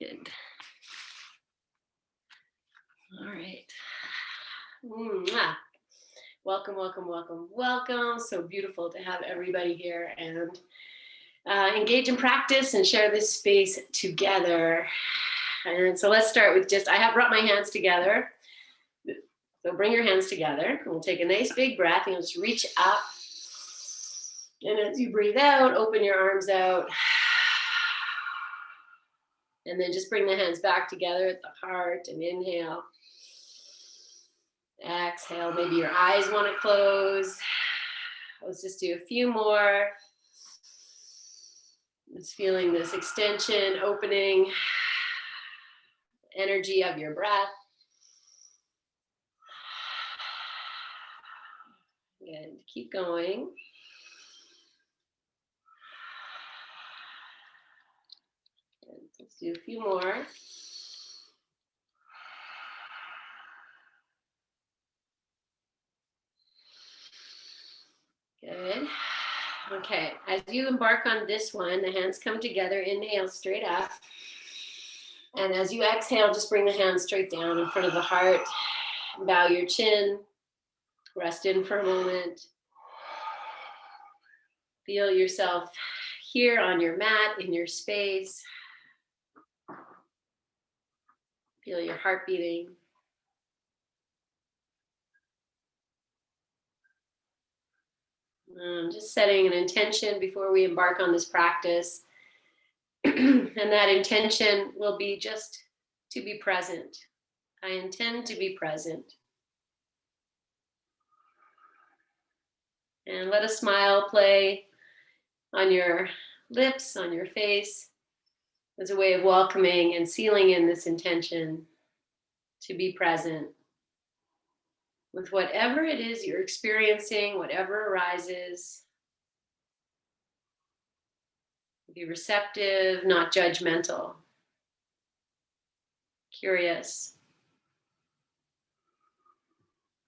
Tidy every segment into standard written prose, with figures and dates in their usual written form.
Good. All right. Mwah. Welcome, welcome, welcome, welcome. So beautiful to have everybody here and engage in practice and share this space together. And so let's start with I have brought my hands together. So bring your hands together. And we'll take a nice big breath and you'll just reach up. And as you breathe out, open your arms out. And then just bring the hands back together at the heart and inhale. Exhale, maybe your eyes want to close. Let's just do a few more. Just feeling this extension, opening, energy of your breath. Good, keep going. Good. Let's do a few more. Good. Okay, as you embark on this one, the hands come together, inhale straight up. And as you exhale, just bring the hands straight down in front of the heart. Bow your chin, rest in for a moment. Feel yourself here on your mat, in your space. Feel your heart beating. Just setting an intention before we embark on this practice. And that intention will be just to be present. I intend to be present. And let a smile play on your lips, on your face, as a way of welcoming and sealing in this intention to be present with whatever it is you're experiencing, whatever arises. Be receptive, not judgmental, curious.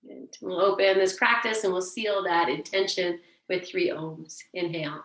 And we'll open this practice and we'll seal that intention with 3 ohms. Inhale.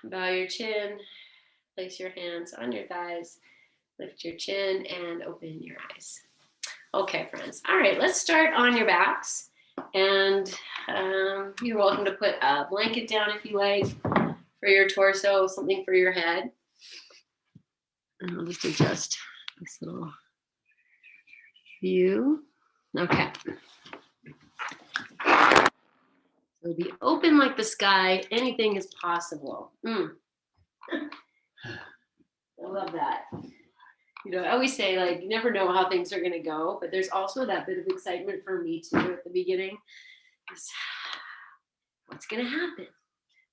Bow your chin, place your hands on your thighs, lift your chin and open your eyes. Okay, friends. All right, let's start on your backs. And you're welcome to put a blanket down if you like for your torso, something for your head. And I'll just adjust this little view. Okay. So be open like the sky. Anything is possible. I love that. You know, I always say, like, you never know how things are going to go, but there's also that bit of excitement for me too at the beginning. What's going to happen?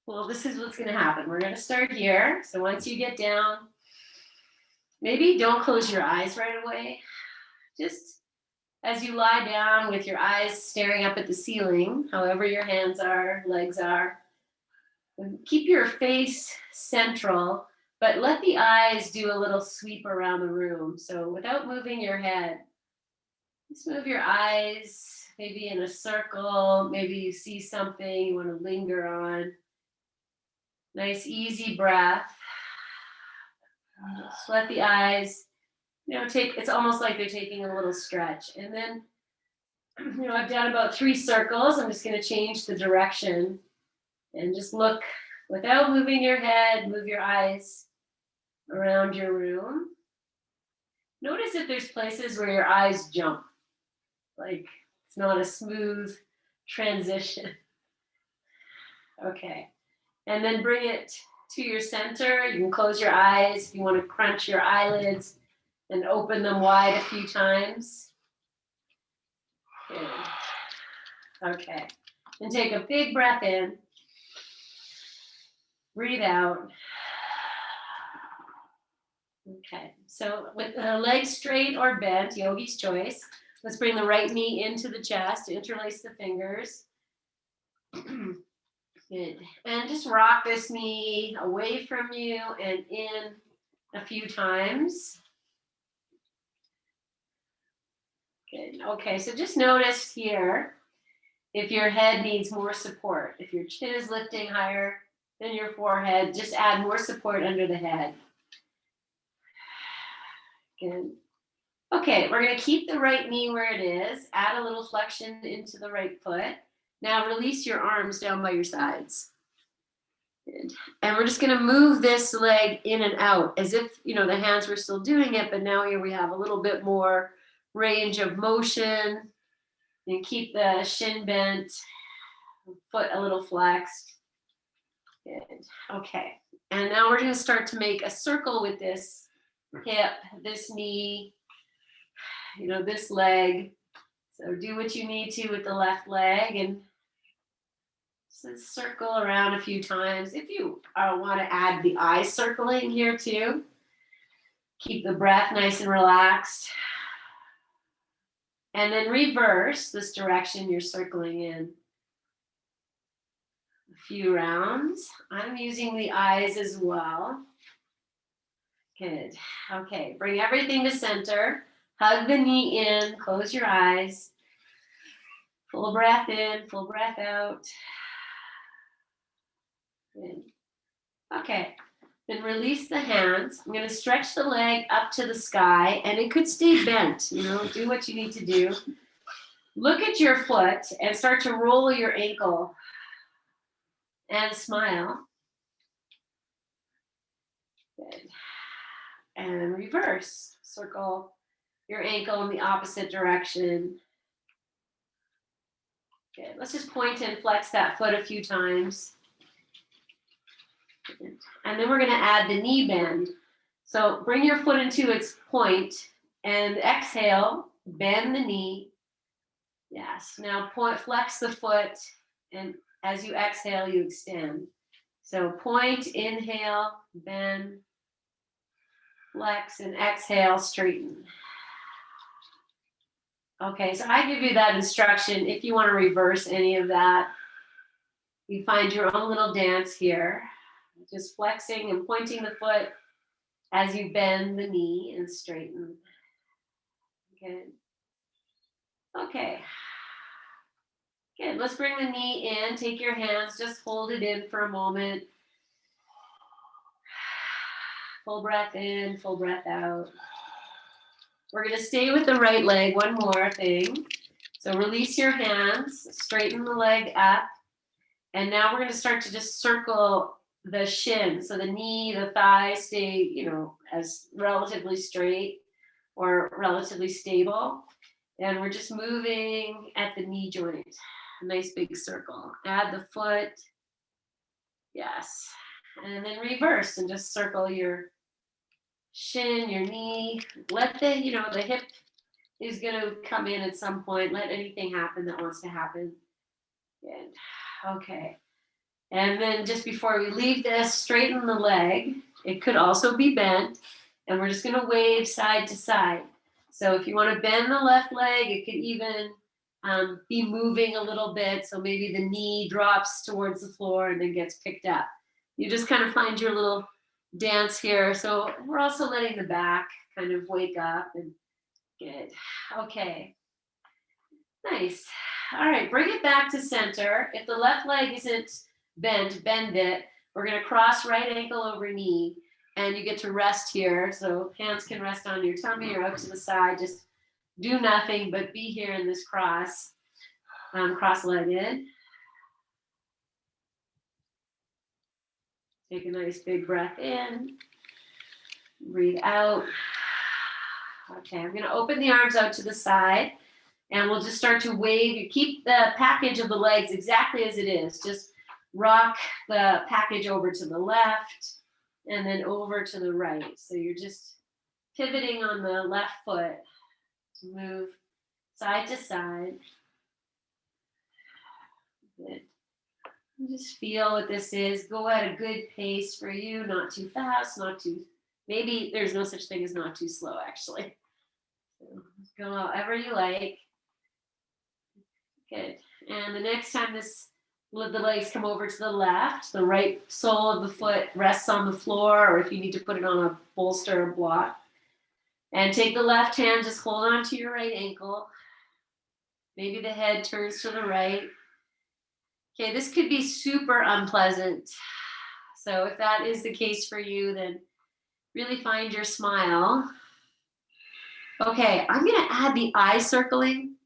Well, this is what's going to happen. We're going to start here. So once you get down, maybe don't close your eyes right away. Just as you lie down with your eyes staring up at the ceiling, however your hands are, legs are, keep your face central, but let the eyes do a little sweep around the room. So without moving your head, just move your eyes, maybe in a circle, maybe you see something you want to linger on. Nice, easy breath. Just let the eyes, it's almost like they're taking a little stretch. And then, I've done about 3 circles. I'm just going to change the direction and just look without moving your head, move your eyes around your room. Notice if there's places where your eyes jump, like it's not a smooth transition. Okay, and then bring it to your center. You can close your eyes if you want to crunch your eyelids and open them wide a few times. Good. Okay, and take a big breath in. Breathe out. Okay, so with the legs straight or bent, yogi's choice. Let's bring the right knee into the chest, interlace the fingers. Good. And just rock this knee away from you and in a few times. Good. Okay, so just notice here if your head needs more support. If your chin is lifting higher than your forehead, just add more support under the head. Good. Okay, we're going to keep the right knee where it is. Add a little flexion into the right foot. Now release your arms down by your sides. Good. And we're just going to move this leg in and out as if, you know, the hands were still doing it, but now here we have a little bit more range of motion. And keep the shin bent, foot a little flexed. Good. Okay. And now we're going to start to make a circle with this hip, this knee, you know, this leg. So do what you need to with the left leg and just circle around a few times. If you want to add the eye circling here too, keep the breath nice and relaxed. And then reverse this direction you're circling in. A few rounds. I'm using the eyes as well. Good. Okay, bring everything to center. Hug the knee in, close your eyes. Full breath in, full breath out. Good. Okay, then release the hands. I'm going to stretch the leg up to the sky, and it could stay bent. You know, do what you need to do. Look at your foot and start to roll your ankle and smile. Good. And reverse. Circle your ankle in the opposite direction. Good. Let's just point and flex that foot a few times. Good. And then we're going to add the knee bend. So bring your foot into its point and exhale, bend the knee. Yes. Now point, flex the foot, and as you exhale, you extend. So point, inhale, bend, flex, and exhale, straighten. Okay, so I give you that instruction. If you want to reverse any of that, you find your own little dance here. Just flexing and pointing the foot as you bend the knee and straighten. Good. Okay. Good. Let's bring the knee in. Take your hands. Just hold it in for a moment. Full breath in, full breath out. We're going to stay with the right leg. One more thing. So release your hands. Straighten the leg up. And now we're going to start to just circle the shin. So the knee, the thigh stay, you know, as relatively straight or relatively stable. And we're just moving at the knee joint. A nice big circle. Add the foot. Yes. And then reverse and just circle your shin, your knee. Let the, you know, the hip is going to come in at some point. Let anything happen that wants to happen. Good. Okay. And then just before we leave this, straighten the leg. It could also be bent. And we're just going to wave side to side. So if you want to bend the left leg, it could even be moving a little bit. So maybe the knee drops towards the floor and then gets picked up. You just kind of find your little dance here. So we're also letting the back kind of wake up. And good. Okay. Nice. All right, bring it back to center. If the left leg isn't bent, bend it. We're going to cross right ankle over knee, and you get to rest here. So hands can rest on your tummy or out to the side. Just do nothing but be here in this cross, cross-legged. Take a nice big breath in. Breathe out. Okay, I'm going to open the arms out to the side, and we'll just start to wave. You keep the package of the legs exactly as it is. Just rock the package over to the left and then over to the right. So you're just pivoting on the left foot to move side to side. Good. Just feel what this is. Go at a good pace for you, not too fast, not too, maybe there's no such thing as not too slow, actually. So go however you like. Good. And the next time the legs come over to the left, the right sole of the foot rests on the floor, or if you need to put it on a bolster or block. And take the left hand, just hold on to your right ankle. Maybe the head turns to the right. Okay, this could be super unpleasant. So if that is the case for you, then really find your smile. Okay, I'm going to add the eye circling.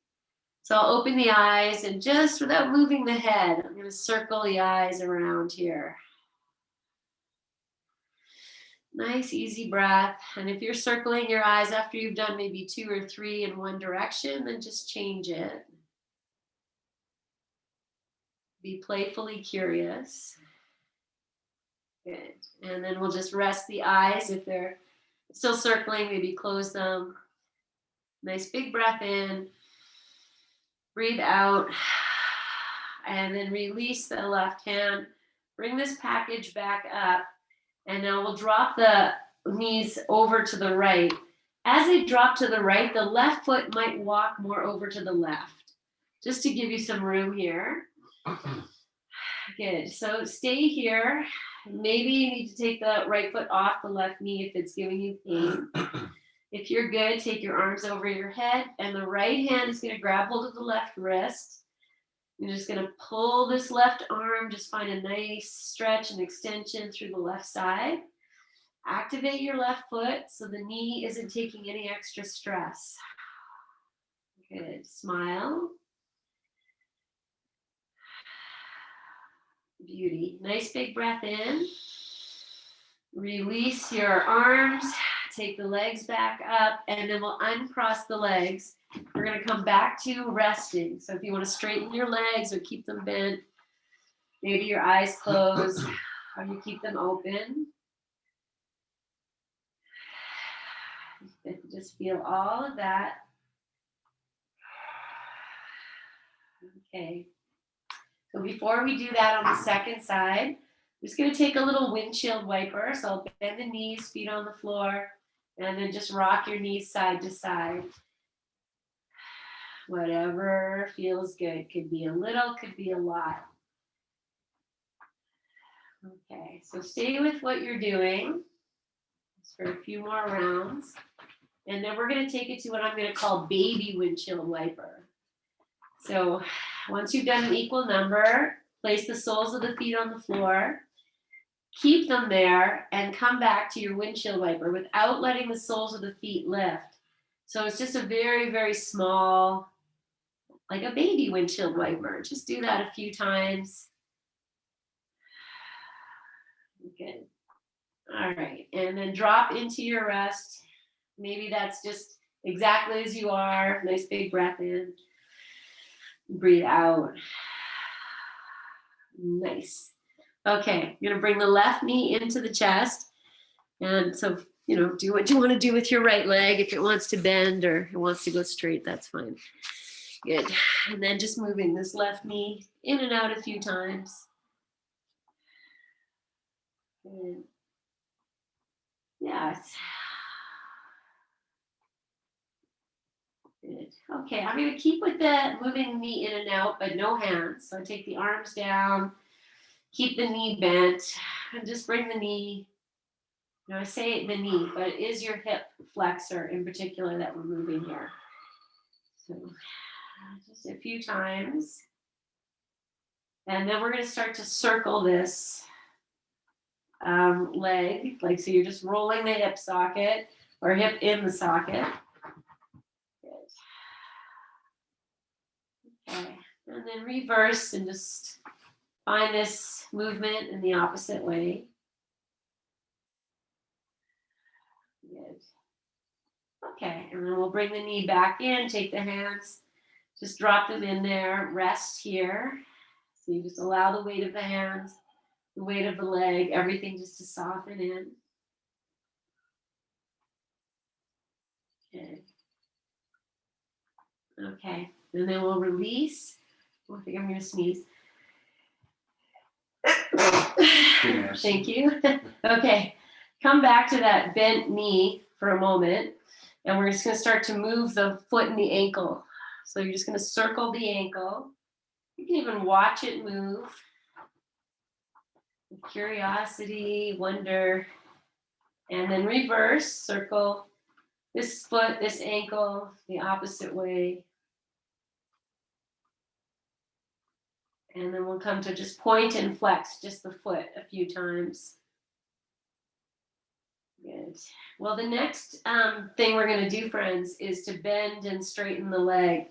So I'll open the eyes and just without moving the head, I'm going to circle the eyes around here. Nice, easy breath. And if you're circling your eyes after you've done maybe 2 or 3 in one direction, then just change it. Be playfully curious. Good. And then we'll just rest the eyes. If they're still circling, maybe close them. Nice big breath in. Breathe out. And then release the left hand. Bring this package back up. And now we'll drop the knees over to the right. As they drop to the right, the left foot might walk more over to the left. Just to give you some room here. Good. So stay here. Maybe you need to take the right foot off the left knee if it's giving you pain. If you're good, take your arms over your head, and the right hand is going to grab hold of the left wrist. You're just going to pull this left arm, just find a nice stretch and extension through the left side. Activate your left foot so the knee isn't taking any extra stress. Good. Smile. Beauty. Nice big breath in. Release your arms. Take the legs back up, and then we'll uncross the legs. We're going to come back to resting. So if you want to straighten your legs or keep them bent, maybe your eyes closed, or you keep them open. Just feel all of that. Okay. So before we do that on the second side, I'm just going to take a little windshield wiper. So I'll bend the knees, feet on the floor, and then just rock your knees side to side. Whatever feels good. Could be a little, could be a lot. Okay, so stay with what you're doing just for a few more rounds. And then we're going to take it to what I'm going to call baby windshield wiper. So once you've done an equal number, place the soles of the feet on the floor, keep them there, and come back to your windshield wiper without letting the soles of the feet lift. So it's just a very, very small, like a baby windshield wiper. Just do that a few times. Good. All right, and then drop into your rest. Maybe that's just exactly as you are. Nice big breath in. Breathe out. Nice. Okay, I'm going to bring the left knee into the chest. And so, do what you want to do with your right leg. If it wants to bend or it wants to go straight, that's fine. Good. And then just moving this left knee in and out a few times. Good. Yes. Good. Okay, I'm going to keep with the moving the knee in and out, but no hands. So I take the arms down, keep the knee bent, and just bring the knee. I say the knee, but it is your hip flexor in particular that we're moving here. So just a few times. And then we're going to start to circle this leg. So you're just rolling the hip socket or hip in the socket. Good. Okay. And then reverse and just find this movement in the opposite way. Good. Okay, And then we'll bring the knee back in, take the hands, just drop them in there, rest here. So you just allow the weight of the hands, the weight of the leg, everything just to soften in. Okay. Okay, and then we'll release. I think I'm going to sneeze. Thank you. Okay, come back to that bent knee for a moment, and we're just going to start to move the foot and the ankle. So you're just going to circle the ankle. You can even watch it move. Curiosity, wonder, and then reverse, circle this foot, this ankle, the opposite way. And then we'll come to just point and flex, just the foot a few times. Good. Well, the next thing we're going to do, friends, is to bend and straighten the leg.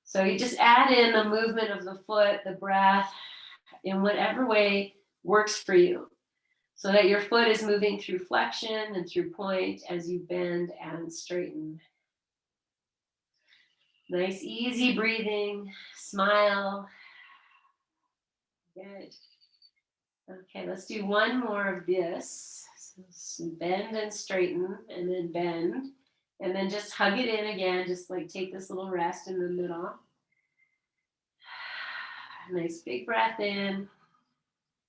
So you just add in the movement of the foot, the breath, in whatever way works for you, so that your foot is moving through flexion and through point as you bend and straighten. Nice, easy breathing, smile. Good. Okay, let's do one more of this. So bend and straighten, and then bend, and then just hug it in again. Just like take this little rest in the middle. Nice big breath in.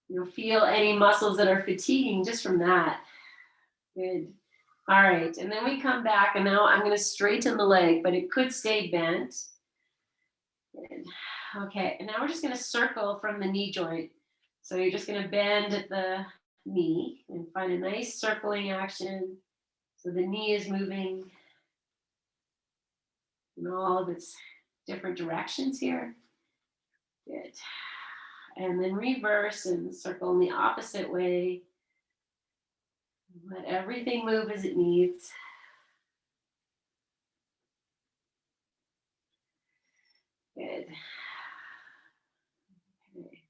You'll feel any muscles that are fatiguing just from that. Good. All right, and then we come back, and now I'm going to straighten the leg, but it could stay bent. Good. Okay, and now we're just going to circle from the knee joint. So you're just going to bend at the knee and find a nice circling action. So the knee is moving in all of its different directions here. Good. And then reverse and circle in the opposite way. Let everything move as it needs. Good. Okay.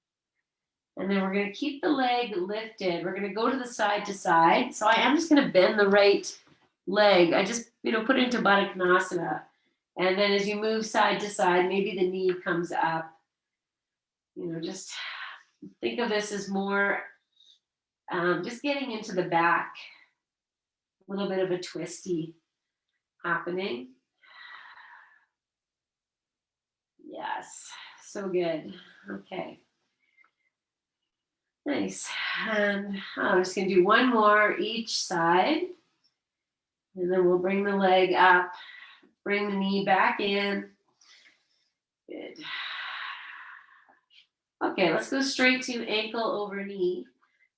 And then we're going to keep the leg lifted. We're going to go to the side to side. So I am just going to bend the right leg. I just, put it into Baddha Konasana. And then as you move side to side, maybe the knee comes up. Just think of this as more just getting into the back. A little bit of a twisty happening. Yes, so good. Okay. Nice. And I'm just going to do one more each side. And then we'll bring the leg up, bring the knee back in. Good. Okay, let's go straight to ankle over knee.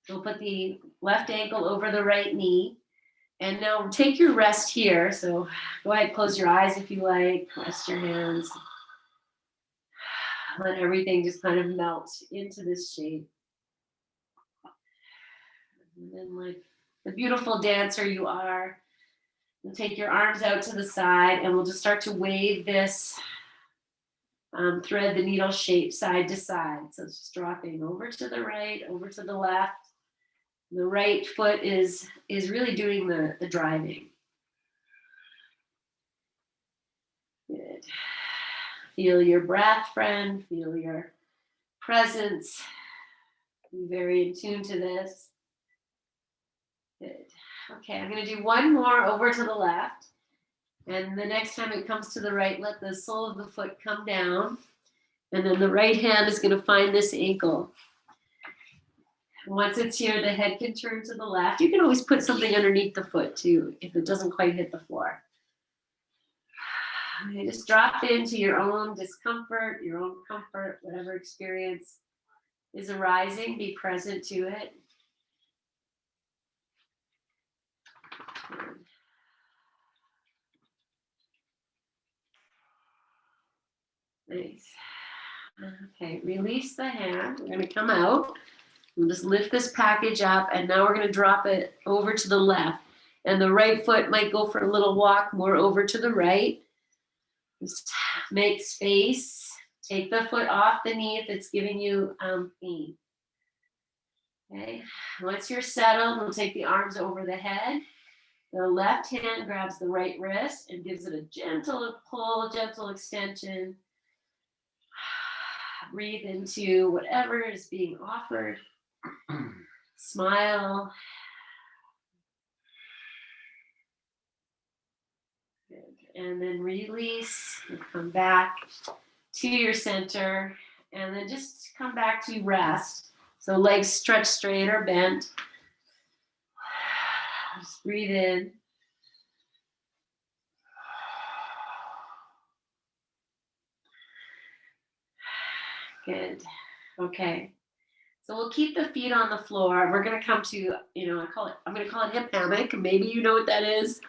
We'll put the left ankle over the right knee. And now take your rest here. So go ahead, close your eyes if you like. Rest your hands. Let everything just kind of melt into this shape. And then, like the beautiful dancer you are, you'll take your arms out to the side, and we'll just start to wave this thread the needle shape side to side. So it's just dropping over to the right, over to the left. The right foot is really doing the driving. Good. Feel your breath, friend. Feel your presence. Be very in tune to this. Good. Okay, I'm going to do one more over to the left. And the next time it comes to the right, let the sole of the foot come down. And then the right hand is going to find this ankle. Once it's here, the head can turn to the left. You can always put something underneath the foot too, if it doesn't quite hit the floor. Okay, just drop into your own discomfort, your own comfort, whatever experience is arising, be present to it. Nice. Okay, release the hand. We're going to come out. We'll just lift this package up, and now we're going to drop it over to the left. And the right foot might go for a little walk more over to the right. Just make space. Take the foot off the knee if it's giving you pain. Okay. Once you're settled, we'll take the arms over the head. The left hand grabs the right wrist and gives it a gentle pull, gentle extension. Breathe into whatever is being offered. Smile. Good. And then release and come back to your center. And then just come back to rest. So legs stretched straight or bent. Just breathe in. Good. Okay. So we'll keep the feet on the floor. We're going to come to, I'm going to call it hip hammock. Maybe you know what that is.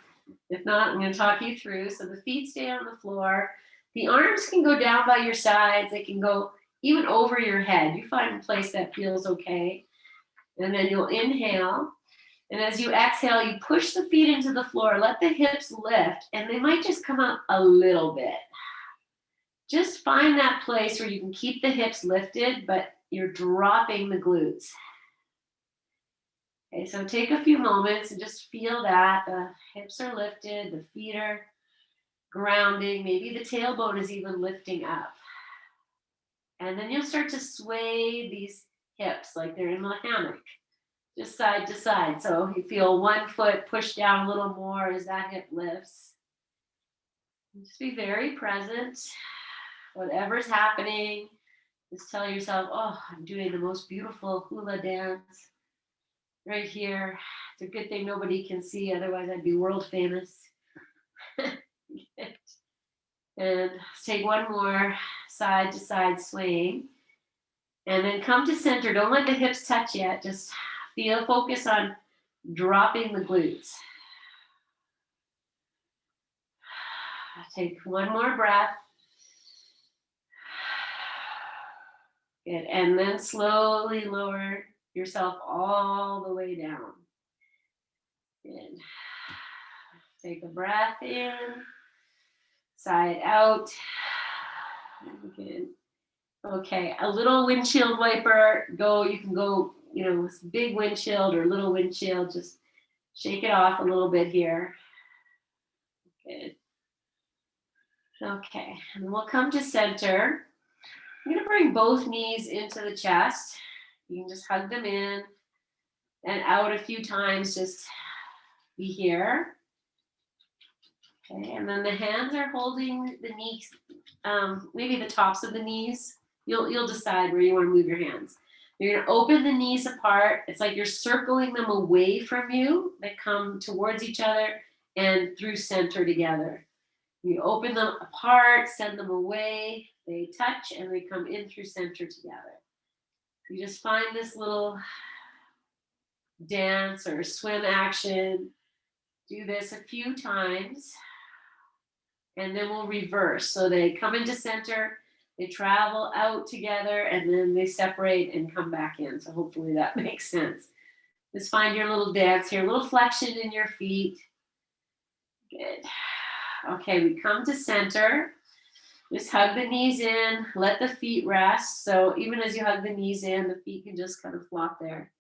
If not, I'm going to talk you through. So the feet stay on the floor. The arms can go down by your sides. They can go even over your head. You find a place that feels okay. And then you'll inhale. And as you exhale, you push the feet into the floor. Let the hips lift. And they might just come up a little bit. Just find that place where you can keep the hips lifted, but you're dropping the glutes. Okay, so take a few moments and just feel that. The hips are lifted, the feet are grounding. Maybe the tailbone is even lifting up. And then you'll start to sway these hips like they're in a hammock, just side to side. So you feel one foot push down a little more as that hip lifts. Just be very present. Whatever's happening, just tell yourself, oh, I'm doing the most beautiful hula dance right here. It's a good thing nobody can see, otherwise I'd be world famous. And take one more side to side swing. And then come to center. Don't let the hips touch yet. Just focus on dropping the glutes. Take one more breath. Good. And then slowly lower yourself all the way down. Good. Take a breath in, sigh it out. Good. Okay, a little windshield wiper. You can go, with big windshield or little windshield. Just shake it off a little bit here. Good. Okay, and we'll come to center. I'm going to bring both knees into the chest. You can just hug them in and out a few times. Just be here. Okay, and then the hands are holding the knees, maybe the tops of the knees. You'll decide where you want to move your hands. You're going to open the knees apart. It's like you're circling them away from you. They come towards each other and through center together. You open them apart, send them away. They touch and they come in through center together. You just find this little dance or swim action. Do this a few times. And then we'll reverse. So they come into center, they travel out together, and then they separate and come back in. So hopefully that makes sense. Just find your little dance here, a little flexion in your feet. Good. Okay, we come to center. Just hug the knees in, let the feet rest. So even as you hug the knees in, the feet can just kind of flop there.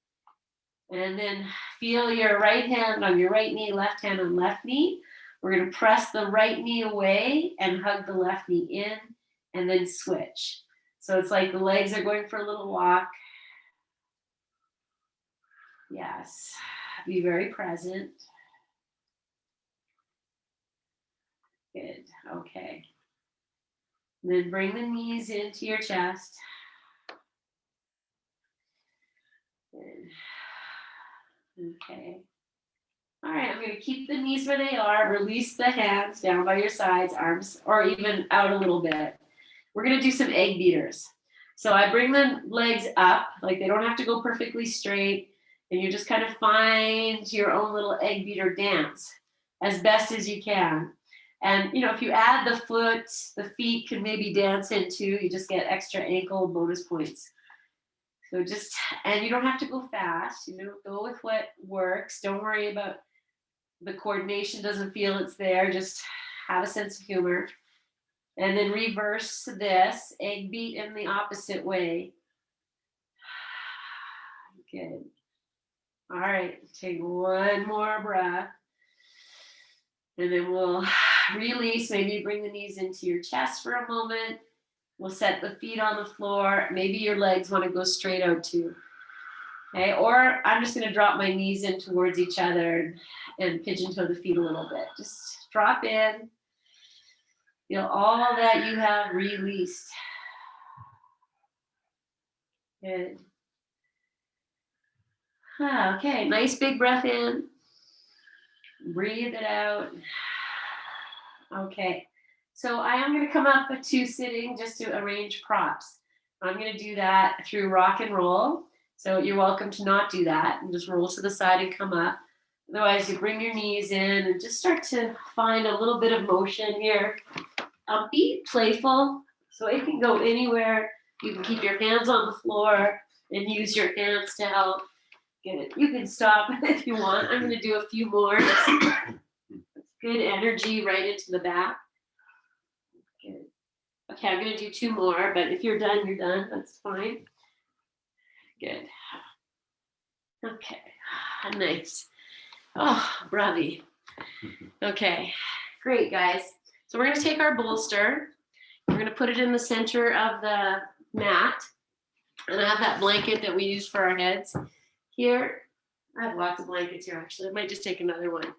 And then feel your right hand on your right knee, left hand on left knee. We're going to press the right knee away and hug the left knee in and then switch. So it's like the legs are going for a little walk. Yes. Be very present. Good. Okay. And then bring the knees into your chest. Good. Okay. All right, I'm going to keep the knees where they are. Release the hands down by your sides, arms, or even out a little bit. We're going to do some egg beaters. So I bring the legs up, like they don't have to go perfectly straight, and you just kind of find your own little egg beater dance as best as you can. And, if you add the feet can maybe dance in too. You just get extra ankle bonus points. So and you don't have to go fast. Go with what works. Don't worry about the coordination doesn't feel it's there. Just have a sense of humor. And then reverse this, egg beat in the opposite way. Good. All right, take one more breath. And then we'll release, maybe bring the knees into your chest for a moment. We'll set the feet on the floor. Maybe your legs want to go straight out too. Okay, or I'm just going to drop my knees in towards each other and pigeon toe the feet a little bit. Just drop in. Feel all that you have released. Good. Okay, nice big breath in. Breathe it out. Okay, so I am going to come up to sitting just to arrange props. I'm going to do that through rock and roll. So you're welcome to not do that and just roll to the side and come up. Otherwise, you bring your knees in and just start to find a little bit of motion here. Be playful, so it can go anywhere. You can keep your hands on the floor and use your hands to help. Good. You can stop if you want. I'm going to do a few more. That's good energy right into the back. Good. Okay, I'm going to do 2 more, but if you're done, you're done. That's fine. Good. Okay, nice. Oh, bravi. Okay, great, guys. So we're going to take our bolster. We're going to put it in the center of the mat. And I have that blanket that we use for our heads here. I have lots of blankets here, actually. I might just take another one.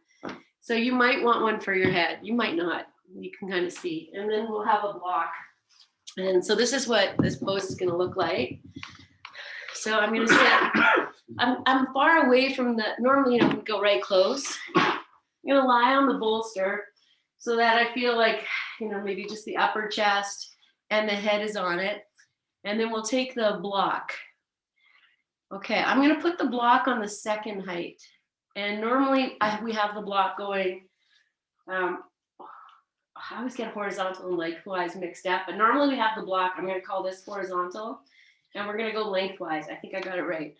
So you might want one for your head. You might not. You can kind of see. And then we'll have a block. And so this is what this pose is going to look like. So I'm going to sit. I'm far away from the, normally, we go right close. I'm going to lie on the bolster so that I feel like, maybe just the upper chest and the head is on it. And then we'll take the block. Okay, I'm going to put the block on the second height. And normally we have the block going, I always get horizontal and lengthwise mixed up, but normally we have the block. I'm going to call this horizontal. And we're going to go lengthwise. I think I got it right.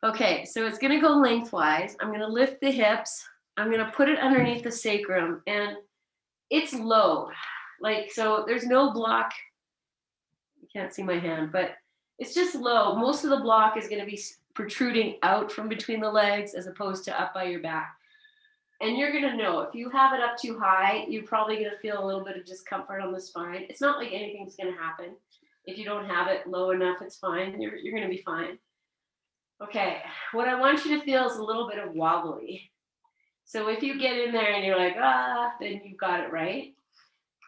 Okay, so it's going to go lengthwise. I'm going to lift the hips. I'm going to put it underneath the sacrum. And it's low. So there's no block. You can't see my hand, but it's just low. Most of the block is going to be protruding out from between the legs as opposed to up by your back. And you're going to know if you have it up too high, you're probably going to feel a little bit of discomfort on the spine. It's not like anything's going to happen. If you don't have it low enough, it's fine. You're going to be fine. Okay, what I want you to feel is a little bit of wobbly. So if you get in there and you're like, then you've got it right.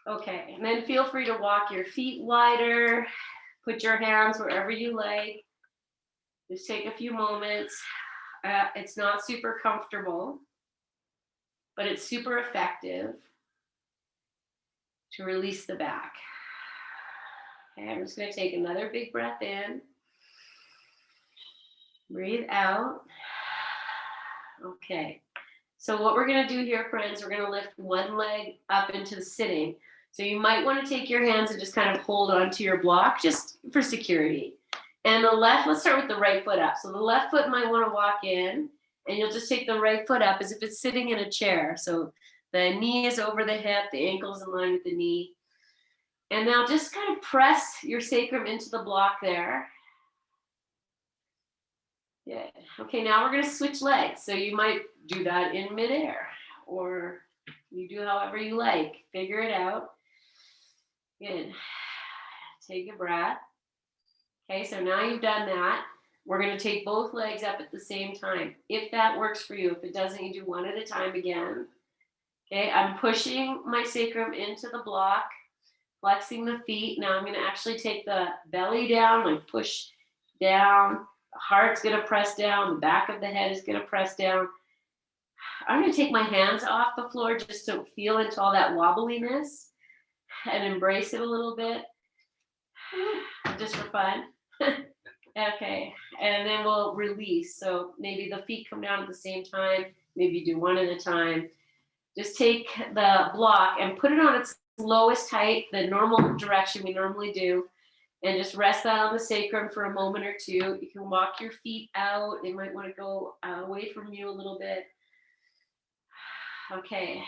Okay, and then feel free to walk your feet wider. Put your hands wherever you like. Just take a few moments. It's not super comfortable, but it's super effective to release the back. Okay, I'm just going to take another big breath in. Breathe out. Okay. So what we're going to do here, friends, we're going to lift one leg up into the sitting. So you might want to take your hands and just kind of hold onto your block just for security. And the left, let's start with the right foot up. So the left foot might want to walk in, and you'll just take the right foot up as if it's sitting in a chair. So the knee is over the hip, the ankle is in line with the knee. And now just kind of press your sacrum into the block there. Yeah. Okay, now we're going to switch legs. So you might do that in midair, or you do however you like. Figure it out. Good. Take a breath. Okay, so now you've done that. We're going to take both legs up at the same time. If that works for you. If it doesn't, you do one at a time again. Okay, I'm pushing my sacrum into the block. Flexing the feet. Now I'm going to actually take the belly down, like push down. The heart's going to press down. The back of the head is going to press down. I'm going to take my hands off the floor just to feel into all that wobbliness and embrace it a little bit, just for fun. Okay, and then we'll release. So maybe the feet come down at the same time. Maybe do one at a time. Just take the block and put it on its lowest height, the normal direction we normally do, and just rest that on the sacrum for a moment or two. You can walk your feet out. They might want to go away from you a little bit. Okay,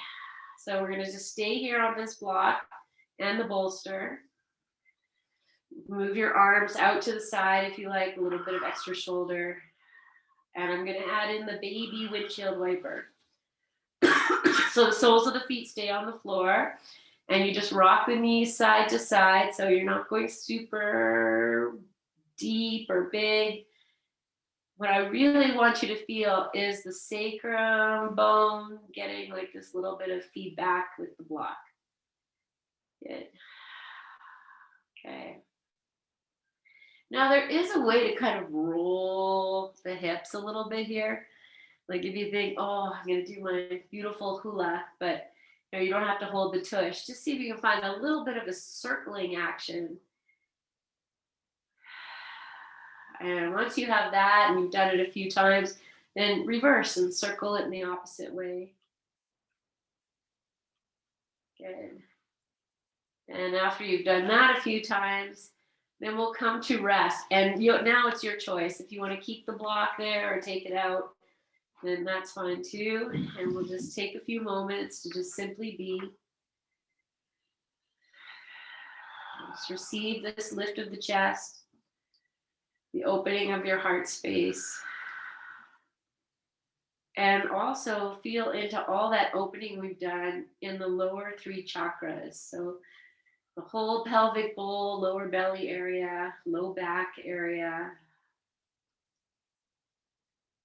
so we're going to just stay here on this block and the bolster. Move your arms out to the side if you like, a little bit of extra shoulder. And I'm going to add in the baby windshield wiper. So the soles of the feet stay on the floor, and you just rock the knees side to side, so you're not going super deep or big. What I really want you to feel is the sacrum bone getting like this little bit of feedback with the block. Good. Okay. Now there is a way to kind of roll the hips a little bit here. Like if you think, oh, I'm gonna do my beautiful hula, but you don't have to hold the tush. Just see if you can find a little bit of a circling action. And once you have that and you've done it a few times, then reverse and circle it in the opposite way. Good. And after you've done that a few times, then we'll come to rest. And now it's your choice. If you want to keep the block there or take it out, then that's fine too. And we'll just take a few moments to just simply be. Just receive this lift of the chest, the opening of your heart space. And also feel into all that opening we've done in the lower 3 chakras. So the whole pelvic bowl, lower belly area, low back area.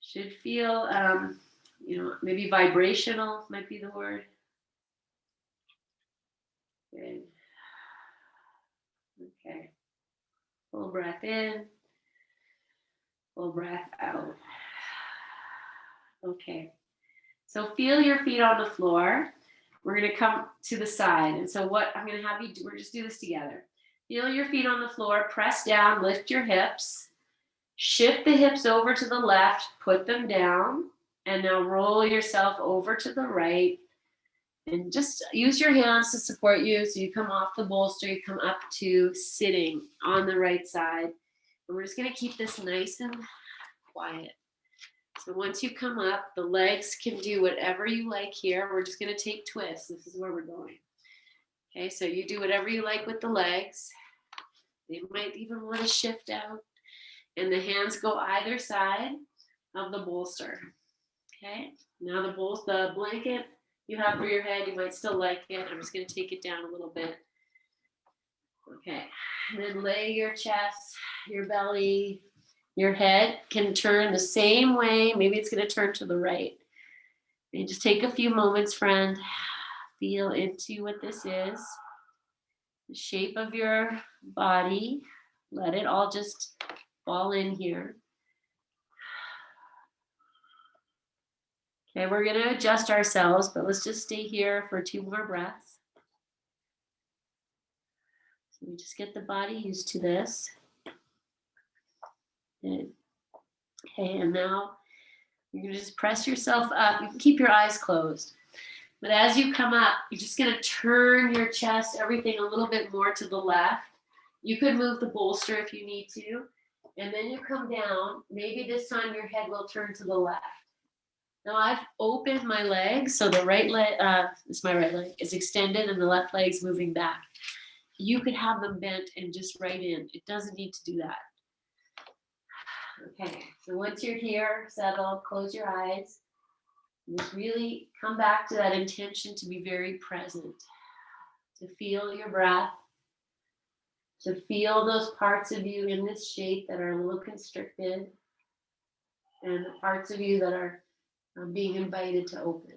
Should feel, maybe vibrational might be the word. Good. Okay. Full breath in, full breath out. Okay. So feel your feet on the floor. We're going to come to the side. And so what I'm going to have you do, we're just do this together. Feel your feet on the floor, press down, lift your hips, shift the hips over to the left, put them down, and now roll yourself over to the right. And just use your hands to support you. So you come off the bolster, you come up to sitting on the right side. And we're just going to keep this nice and quiet. So once you come up, the legs can do whatever you like here. We're just going to take twists. This is where we're going. Okay, so you do whatever you like with the legs. They might even want to shift out. And the hands go either side of the bolster. Okay, now the blanket you have for your head, you might still like it. I'm just going to take it down a little bit. Okay, and then lay your chest, your belly, your head can turn the same way. Maybe it's going to turn to the right. And just take a few moments, friend. Feel into what this is. The shape of your body. Let it all just fall in here. Okay, we're going to adjust ourselves, but let's just stay here for 2 more breaths. So we just get the body used to this. Good. Okay, and now you're going to just press yourself up. You can keep your eyes closed. But as you come up, you're just going to turn your chest, everything a little bit more to the left. You could move the bolster if you need to. And then you come down. Maybe this time your head will turn to the left. Now I've opened my legs, so the right leg, it's my right leg, is extended and the left leg's moving back. You could have them bent and just right in. It doesn't need to do that. Okay, so once you're here, settle, close your eyes. Just really come back to that intention to be very present, to feel your breath, to feel those parts of you in this shape that are a little constricted, and the parts of you that are being invited to open.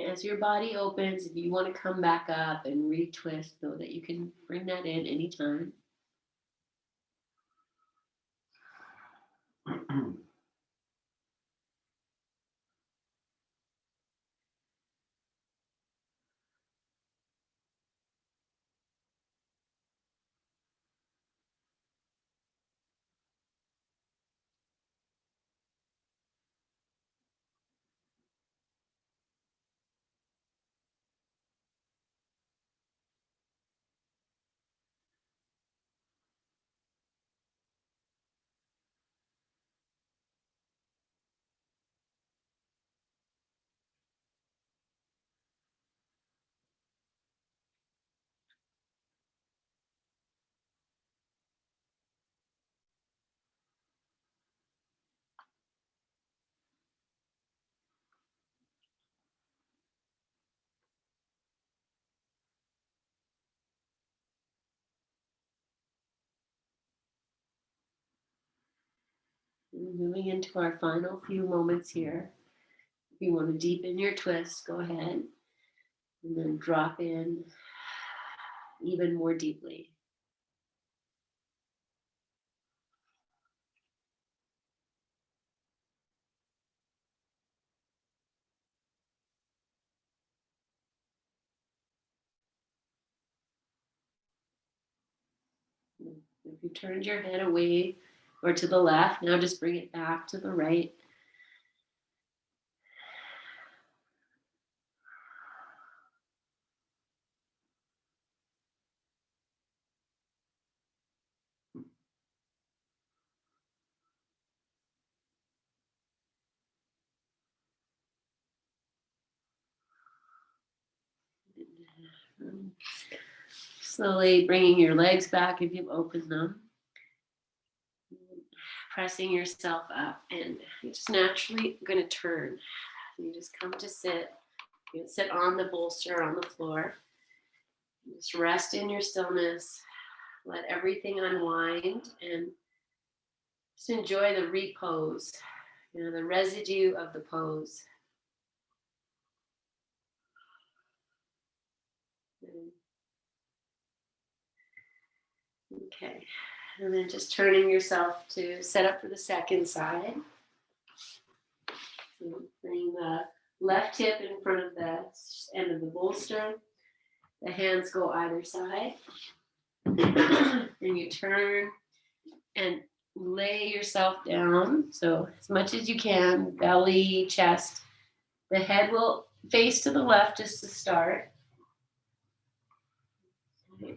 As your body opens, if you want to come back up and retwist, know that you can bring that in anytime. Moving into our final few moments here. If you want to deepen your twist, go ahead. And then drop in even more deeply. If you turned your head away or to the left, now just bring it back to the right. Slowly bringing your legs back if you've opened them. Pressing yourself up, and you're just naturally going to turn. You just come to sit. You can sit on the bolster on the floor. Just rest in your stillness. Let everything unwind and just enjoy the repose, the residue of the pose. Okay, and then just turning yourself to set up for the second side. So bring the left hip in front of the end of the bolster. The hands go either side. And you turn and lay yourself down. So as much as you can, belly, chest. The head will face to the left just to start.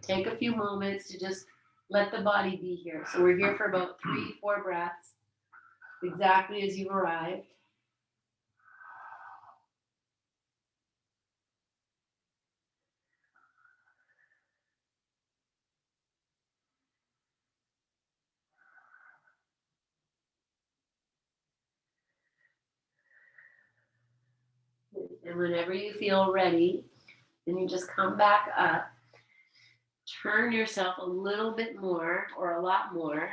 Take a few moments to just let the body be here. So we're here for about 3-4 breaths, exactly as you arrived. And whenever you feel ready, then you just come back up. Turn yourself a little bit more or a lot more.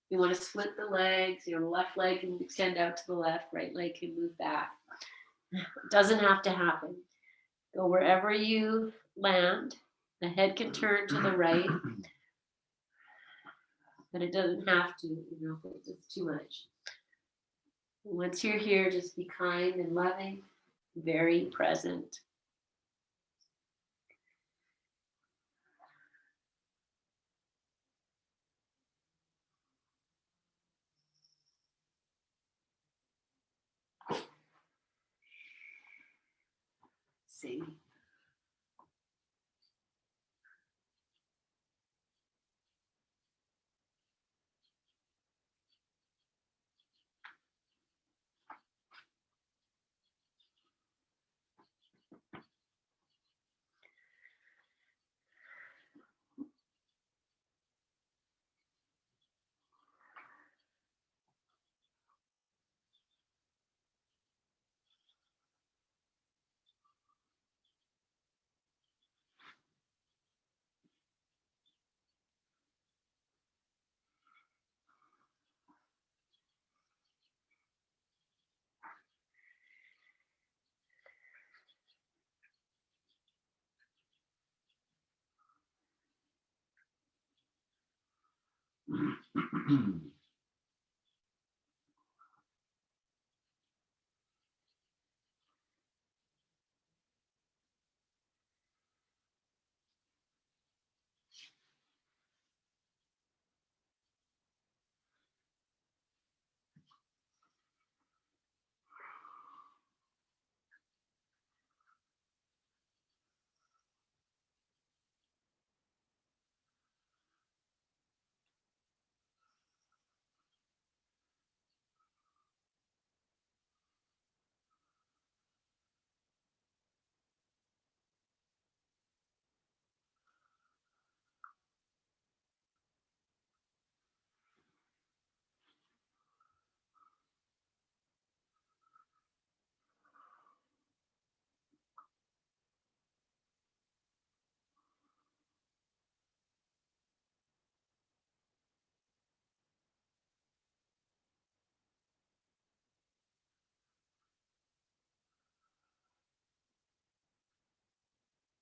You want to split the legs. The left leg can extend out to the left, right leg can move back. It doesn't have to happen. Go wherever you land. The head can turn to the right, but it doesn't have to, if it's too much. Once you're here, just be kind and loving, very present. See.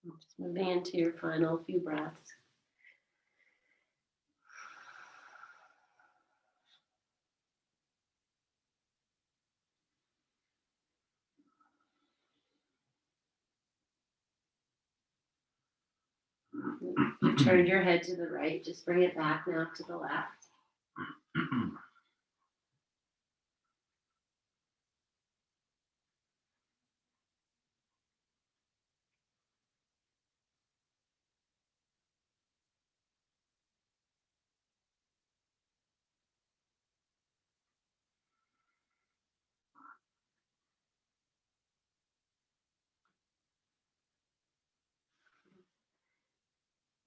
Just moving into your final few breaths. You turned your head to the right, just bring it back now to the left.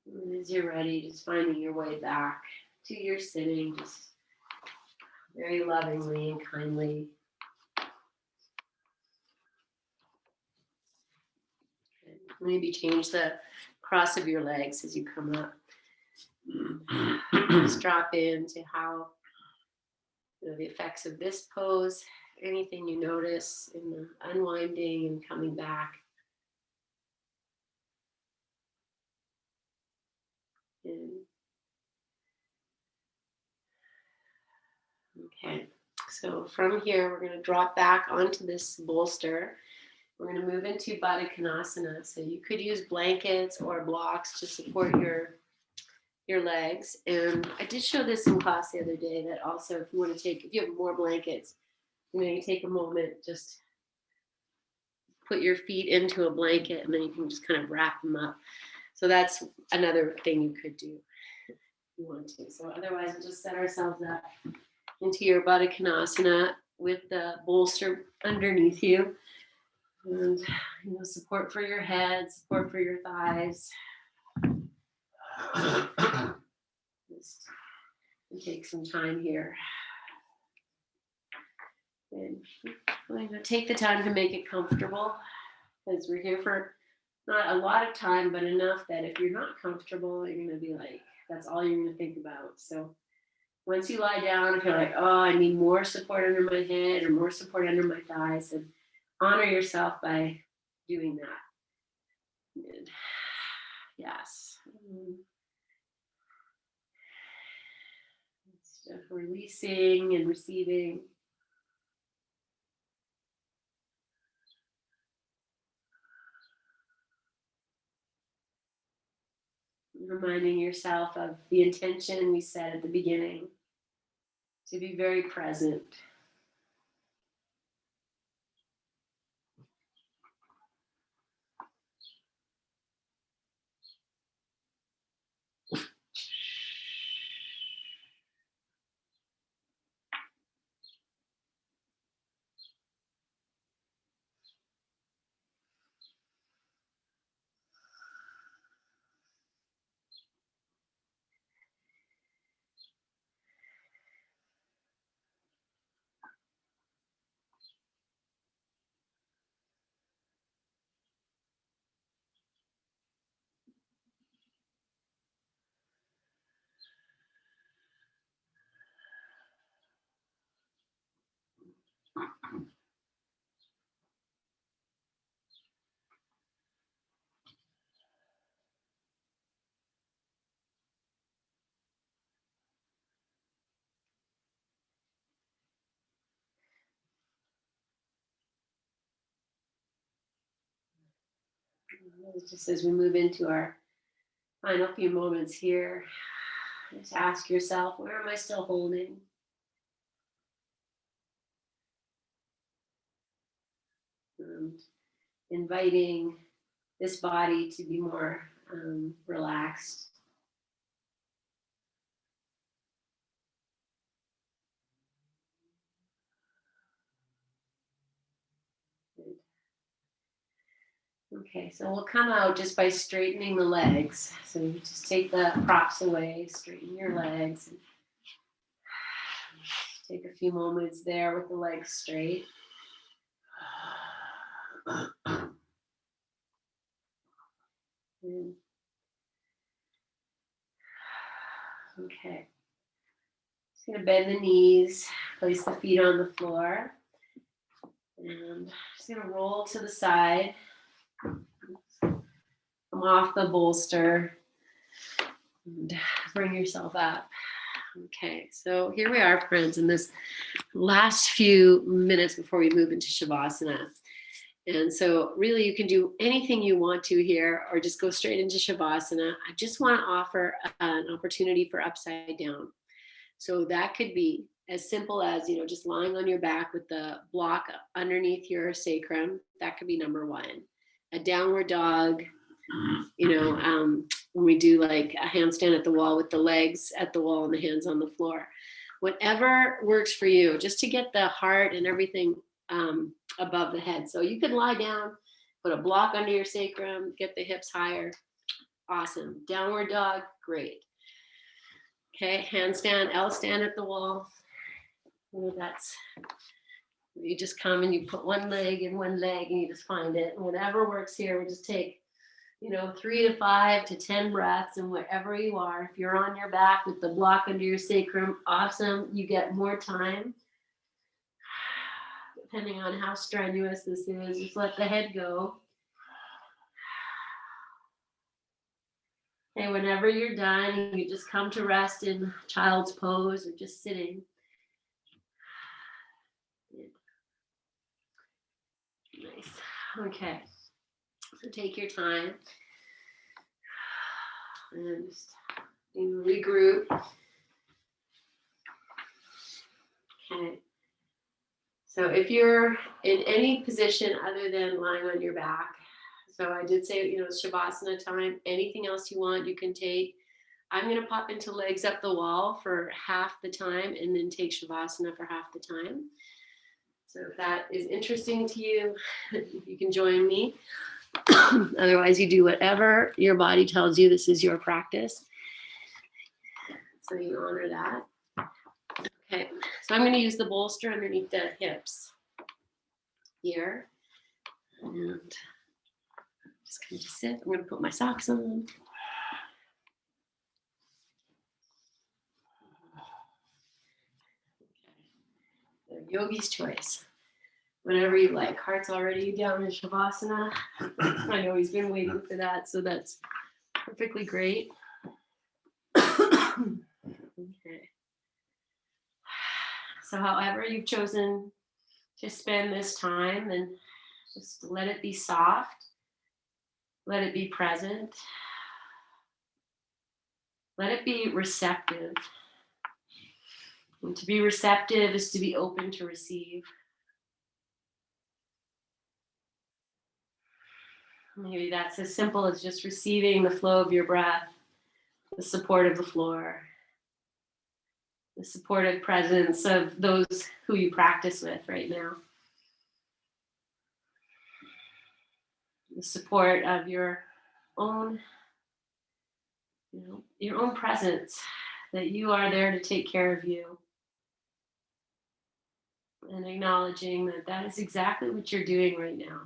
And as you're ready, just finding your way back to your sitting, just very lovingly and kindly. Maybe change the cross of your legs as you come up. Just drop into how the effects of this pose, anything you notice in the unwinding and coming back. And, okay, so from here, we're going to drop back onto this bolster. We're going to move into Baddha Konasana. So you could use blankets or blocks to support your legs. And I did show this in class the other day that also if you have more blankets, you take a moment, just put your feet into a blanket and then you can just kind of wrap them up. So that's another thing you could do if you want to. So otherwise we'll just set ourselves up into your Baddha Konasana with the bolster underneath you. And support for your head, support for your thighs. Just take some time here. And take the time to make it comfortable, because we're here for not a lot of time, but enough that if you're not comfortable, you're going to be like, that's all you're going to think about. So once you lie down, if you're like, oh, I need more support under my head or more support under my thighs, and honor yourself by doing that. And yes. Just releasing and receiving. Reminding yourself of the intention we set at the beginning, to be very present. Just as we move into our final few moments here, just ask yourself, where am I still holding? Inviting this body to be more relaxed. Okay, so we'll come out just by straightening the legs. So you just take the props away, straighten your legs. And take a few moments there with the legs straight. Okay. Just going to bend the knees, place the feet on the floor. And just going to roll to the side. Come off the bolster and bring yourself up. Okay, so here we are, friends, in this last few minutes before we move into Shavasana. And so really you can do anything you want to here or just go straight into Shavasana. I just want to offer an opportunity for upside down. So that could be as simple as, just lying on your back with the block underneath your sacrum. That could be number one. A downward dog, when we do like a handstand at the wall with the legs at the wall and the hands on the floor. Whatever works for you, just to get the heart and everything above the head. So you could lie down, put a block under your sacrum, get the hips higher. Awesome. Downward dog, great. Okay, handstand, L stand at the wall. That's, you just come and you put one leg in one leg and you just find it. And whatever works here, we just take 3 to 5 to 10 breaths, and wherever you are, if you're on your back with the block under your sacrum, awesome. You get more time. Depending on how strenuous this is, just let the head go. And whenever you're done, you just come to rest in child's pose or just sitting. Nice. Okay. So take your time and just regroup. Okay. So if you're in any position other than lying on your back, so I did say, Shavasana time, anything else you want, you can take. I'm going to pop into legs up the wall for half the time and then take Shavasana for half the time. So if that is interesting to you, you can join me. Otherwise, you do whatever your body tells you. This is your practice. So you honor that. Okay, so I'm going to use the bolster underneath the hips here. And just going to sit. I'm going to put my socks on. Okay. Yogi's choice. Whatever you like. Heart's already down in Shavasana. I know he's been waiting for that, so that's perfectly great. Okay. So however you've chosen to spend this time, then just let it be soft. Let it be present. Let it be receptive. And to be receptive is to be open to receive. Maybe that's as simple as just receiving the flow of your breath, the support of the floor, the supportive presence of those who you practice with right now, the support of your own, your own presence, that you are there to take care of you, and acknowledging that that is exactly what you're doing right now.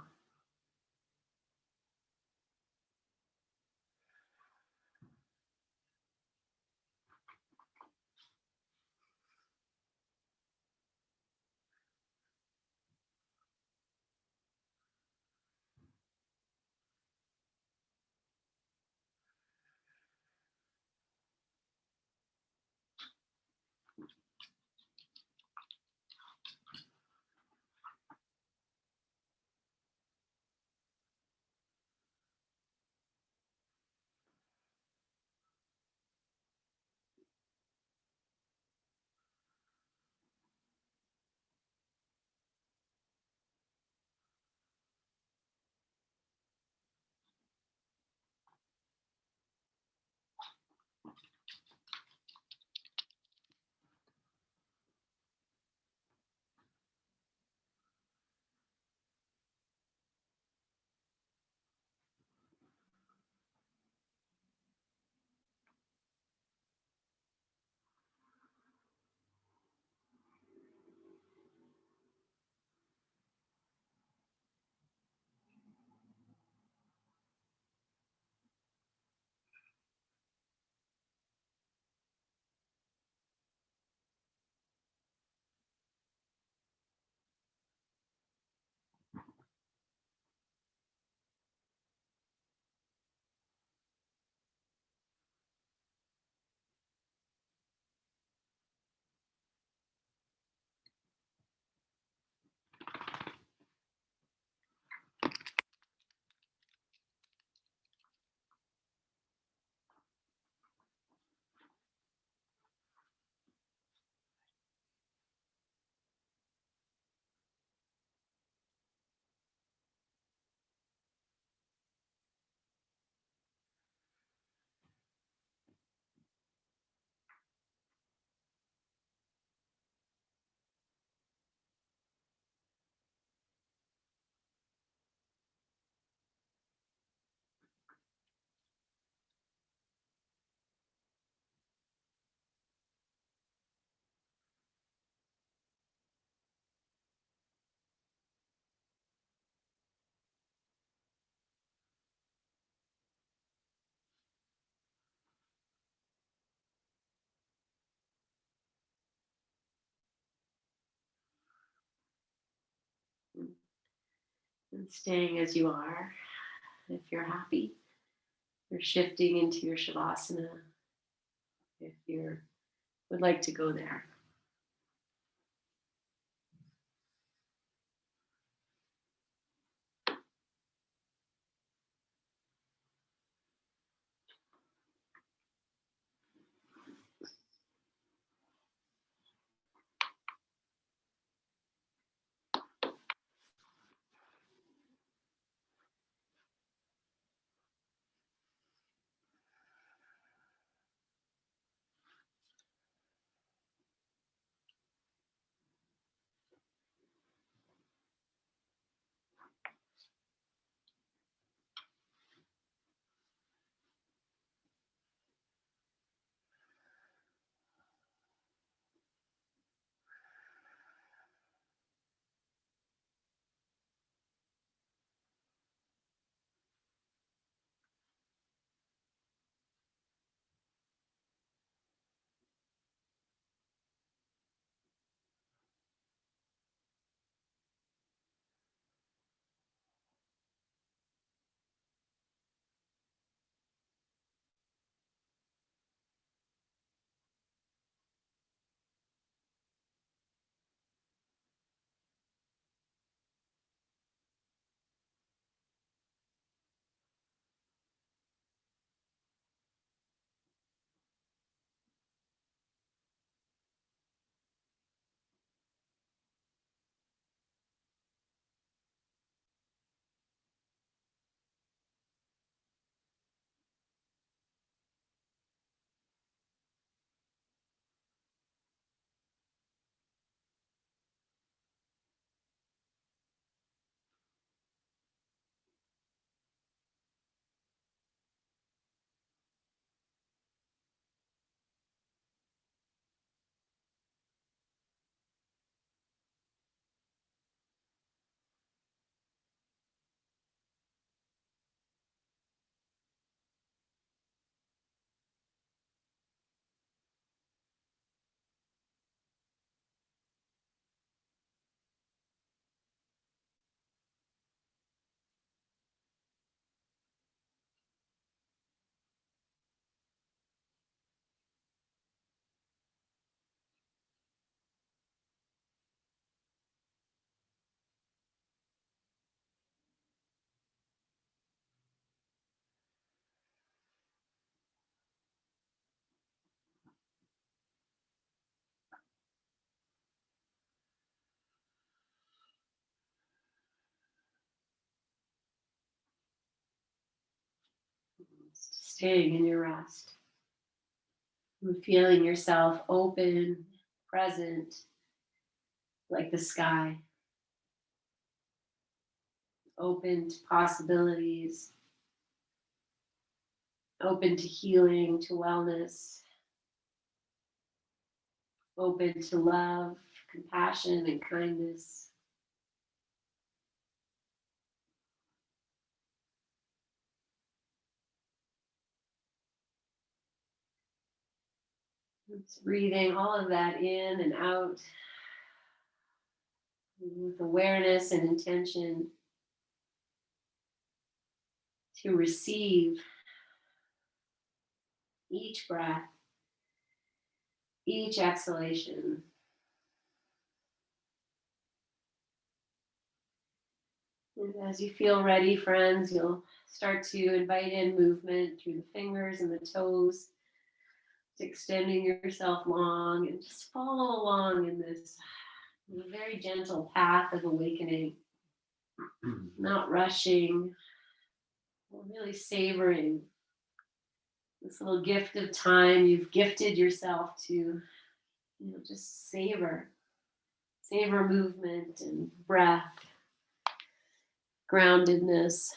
And staying as you are. If you're happy, you're shifting into your Shavasana. If you would like to go there. Staying in your rest. And feeling yourself open, present, like the sky. Open to possibilities. Open to healing, to wellness. Open to love, compassion, and kindness. It's breathing all of that in and out with awareness and intention to receive each breath, each exhalation. And as you feel ready, friends, you'll start to invite in movement through the fingers and the toes, extending yourself long, and just follow along in this very gentle path of awakening, not rushing, really savoring this little gift of time you've gifted yourself to, just savor movement and breath, groundedness.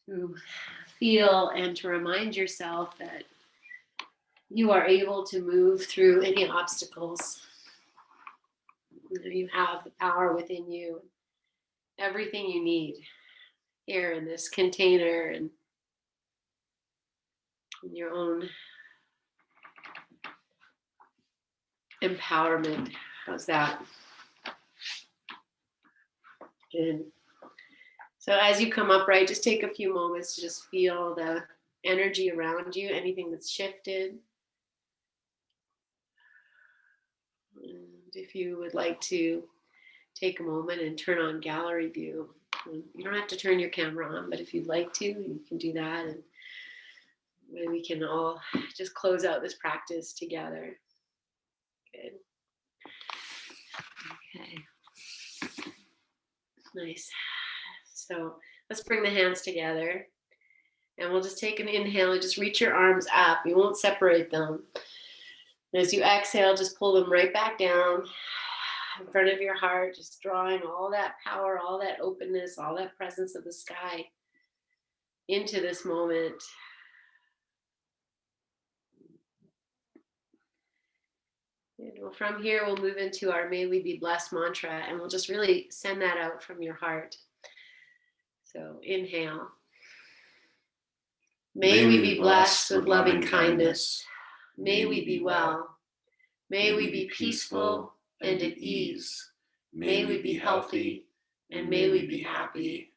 To feel and to remind yourself that you are able to move through any obstacles. You have the power within you, everything you need here in this container and in your own empowerment. How's that? Good. So as you come upright, just take a few moments to just feel the energy around you, anything that's shifted. And if you would like to take a moment and turn on gallery view, you don't have to turn your camera on, but if you'd like to, you can do that. And maybe we can all just close out this practice together. Good. Okay. Nice. So let's bring the hands together. And we'll just take an inhale and just reach your arms up. You won't separate them. And as you exhale, just pull them right back down in front of your heart, just drawing all that power, all that openness, all that presence of the sky into this moment. And from here, we'll move into our May We Be Blessed mantra, and we'll just really send that out from your heart. So inhale. May we be blessed with loving kindness. May we be well. May we be peaceful and at ease. May we be healthy and may we be happy.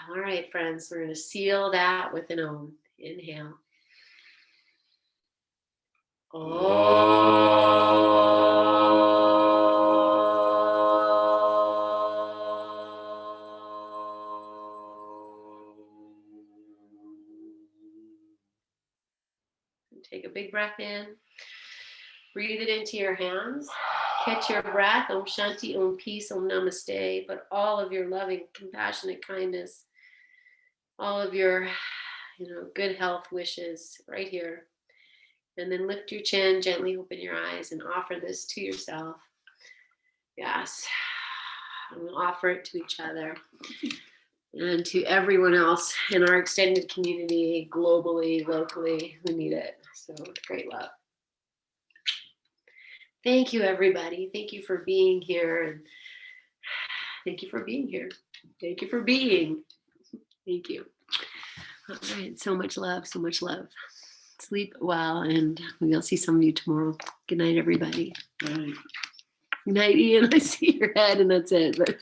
All right, friends, we're going to seal that with an Om. Inhale. Take a big breath in. Breathe it into your hands. Catch your breath. Om Shanti, Om Peace, Om Namaste. But all of your loving, compassionate kindness, all of your, good health wishes right here. And then lift your chin, gently open your eyes, and offer this to yourself. Yes. And we'll offer it to each other and to everyone else in our extended community, globally, locally, who need it. So great love. Thank you, everybody. Thank you for being here. And thank you for being here. Thank you for being. Thank you. All right. So much love. So much love. Sleep well, and we'll see some of you tomorrow. Good night, everybody. Good night. Good night, Ian. I see your head, and that's it. But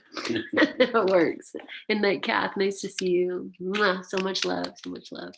it works. Good night, Kath. Nice to see you. Mwah. So much love. So much love.